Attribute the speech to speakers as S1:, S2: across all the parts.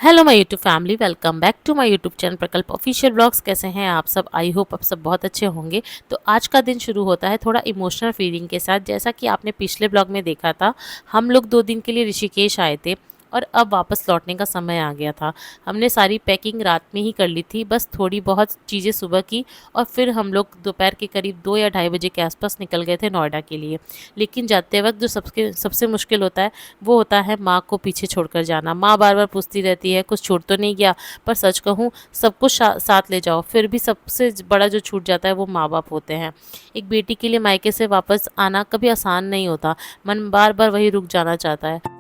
S1: Hello my YouTube family, welcome back to my YouTube channel Prakalp official blogs. कैसे हैं आप सब? आई होप आप सब बहुत अच्छे होंगे। तो आज का दिन शुरू होता है थोड़ा इमोशनल फीलिंग के साथ। जैसा कि आपने पिछले ब्लॉग में देखा था, हम लोग 2 दिन के लिए ऋषिकेश आए थे और अब वापस लौटने का समय आ गया था। हमने सारी पैकिंग रात में ही कर ली थी, बस थोड़ी बहुत चीज़ें सुबह की, और फिर हम लोग दोपहर के करीब 2 या ढाई बजे के आसपास निकल गए थे नोएडा के लिए। लेकिन जाते वक्त जो सबके सबसे मुश्किल होता है वो होता है माँ को पीछे छोड़कर जाना। माँ बार बार पूछती रहती है कुछ छूट तो नहीं गया, पर सच कहूँ सब कुछ साथ ले जाओ, फिर भी सबसे बड़ा जो छूट जाता है वो माँ बाप होते हैं। एक बेटी के लिए मायके से वापस आना कभी आसान नहीं होता। मन बार बार वही रुक जाना चाहता है।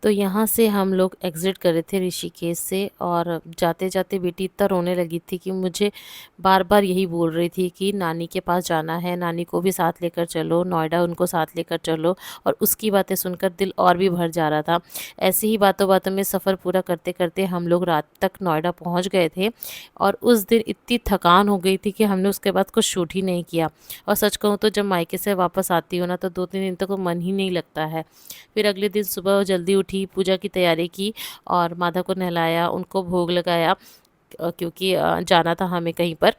S1: तो यहाँ से हम लोग एग्ज़िट कर रहे थे ऋषिकेश से, और जाते-जाते बेटी इतना रोने लगी थी कि मुझे बार-बार यही बोल रही थी कि नानी के पास जाना है, नानी को भी साथ लेकर चलो, नोएडा उनको साथ लेकर चलो। और उसकी बातें सुनकर दिल और भी भर जा रहा था। ऐसी ही बातों-बातों में सफ़र पूरा करते-करते हम लोग रात तक नोएडा पहुँच गए थे, और उस दिन इतनी थकान हो गई थी कि हमने उसके बाद कुछ शूट ही नहीं किया। और सच कहूँ तो जब मायके से वापस आती हूँ ना, तो 2-3 दिन तक तो मन ही नहीं लगता है। फिर अगले दिन सुबह जल्दी उठी, पूजा की तैयारी की और माता को नहलाया, उनको भोग लगाया, क्योंकि जाना था हमें कहीं पर।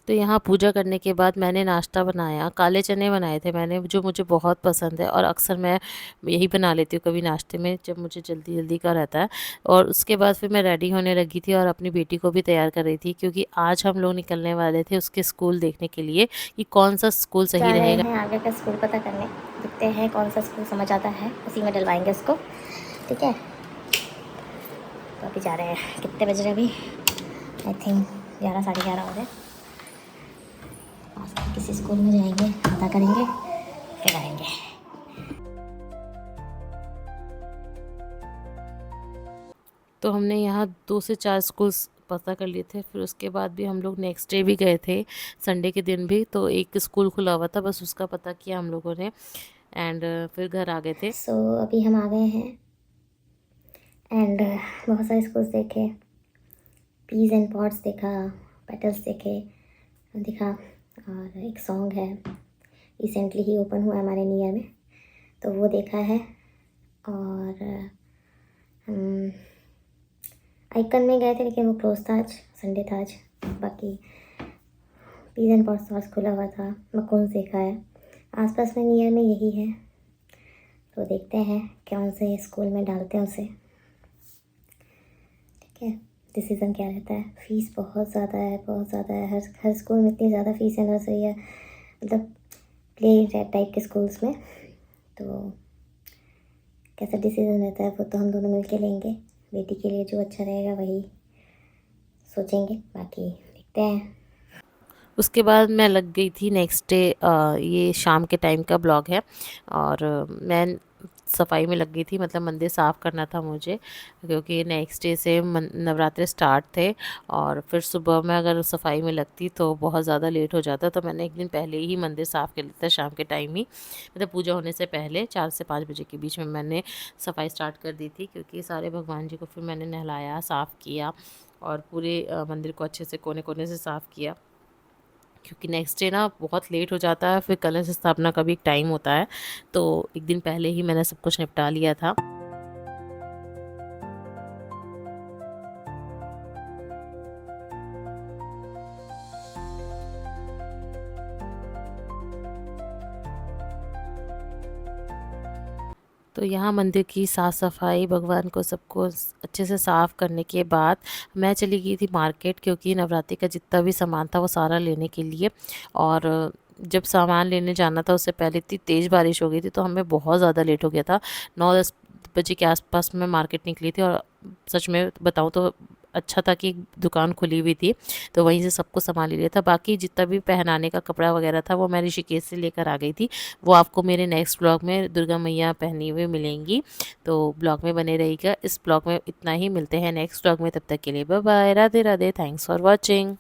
S1: तो यहाँ पूजा करने के बाद मैंने नाश्ता बनाया। काले चने बनाए थे मैंने, जो मुझे बहुत पसंद है, और अक्सर मैं यही बना लेती हूँ कभी नाश्ते में जब मुझे जल्दी जल्दी का रहता है। और उसके बाद फिर मैं रेडी होने लगी थी और अपनी बेटी को भी तैयार कर रही थी, क्योंकि आज हम लोग निकलने वाले थे उसके स्कूल देखने के लिए कि कौन सा स्कूल सही
S2: जा रहे
S1: रहेगा।
S2: हैं आगे का स्कूल पता करने। देखते हैं कौन सा स्कूल समझ आता है, उसी में डलवाएंगे उसको। ठीक है, तो अभी जा रहे हैं। कितने बज रहे अभी? आई थिंक 11 साढ़े 11 बजे। किसी स्कूल में जाएंगे, पता करेंगे, फिर आएंगे।
S1: तो हमने यहाँ 2 से 4 स्कूल्स पता कर लिए थे। फिर उसके बाद भी हम लोग नेक्स्ट डे भी गए थे, संडे के दिन भी। तो एक स्कूल खुला हुआ था, बस उसका पता किया हम लोगों ने, एंड फिर घर आ गए थे।
S2: सो अभी हम आ गए हैं एंड बहुत सारे स्कूल्स देखे, पीस एंड पॉट्स देखा, पेटल्स देखे, दिखा। और एक सॉन्ग है, रिसेंटली ही ओपन हुआ हमारे नियर में, तो वो देखा है। और हम आइकन में गए थे, लेकिन वो क्लोज था, आज संडे था आज। बाकी पीस एंड पॉट्स आज खुला हुआ था। मकून देखा है, आसपास में नियर में यही है। तो देखते हैं कौन से स्कूल में डालते हैं उसे। ठीक है, डिसीज़न क्या रहता है। फ़ीस बहुत ज़्यादा है, बहुत ज़्यादा है। हर स्कूल में इतनी ज़्यादा फ़ीस है, नर्सरी है, मतलब प्ले टाइप के स्कूल्स में। तो कैसा डिसीज़न रहता है वो तो हम दोनों मिल के लेंगे। बेटी के लिए जो अच्छा रहेगा वही सोचेंगे, बाकी देखते हैं।
S1: उसके बाद मैं लग गई थी नेक्स्ट डे, ये शाम के टाइम का ब्लॉग है, और मैं सफाई में लग गई थी, मतलब मंदिर साफ़ करना था मुझे, क्योंकि नेक्स्ट डे से नवरात्रे स्टार्ट थे। और फिर सुबह में अगर सफाई में लगती तो बहुत ज़्यादा लेट हो जाता, तो मैंने एक दिन पहले ही मंदिर साफ़ कर लिया था, शाम के टाइम ही, मतलब पूजा होने से पहले 4 से 5 बजे के बीच में मैंने सफाई स्टार्ट कर दी थी। क्योंकि सारे भगवान जी को फिर मैंने नहलाया, साफ़ किया, और पूरे मंदिर को अच्छे से कोने कोने से साफ़ किया, क्योंकि नेक्स्ट डे ना बहुत लेट हो जाता है, फिर कलश स्थापना का भी एक टाइम होता है। तो एक दिन पहले ही मैंने सब कुछ निपटा लिया था। तो यहाँ मंदिर की साफ़ सफाई, भगवान को सबको अच्छे से साफ़ करने के बाद मैं चली गई थी मार्केट, क्योंकि नवरात्रि का जितना भी सामान था वो सारा लेने के लिए। और जब सामान लेने जाना था उससे पहले इतनी तेज़ बारिश हो गई थी, तो हमें बहुत ज़्यादा लेट हो गया था। 9-10 बजे के आसपास मैं मार्केट निकली थी, और सच में बताऊँ तो अच्छा था कि दुकान खुली हुई थी, तो वहीं से सब कुछ सामान ले लिया था। बाकी जितना भी पहनाने का कपड़ा वगैरह था वो मैं ऋषिकेश से लेकर आ गई थी। वो आपको मेरे नेक्स्ट ब्लॉग में दुर्गा मैया पहनी हुई मिलेंगी, तो ब्लॉग में बने रहिएगा। इस ब्लॉग में इतना ही, मिलते हैं नेक्स्ट ब्लॉग में, तब तक के लिए bye bye, Radhe Radhe, thanks for watching.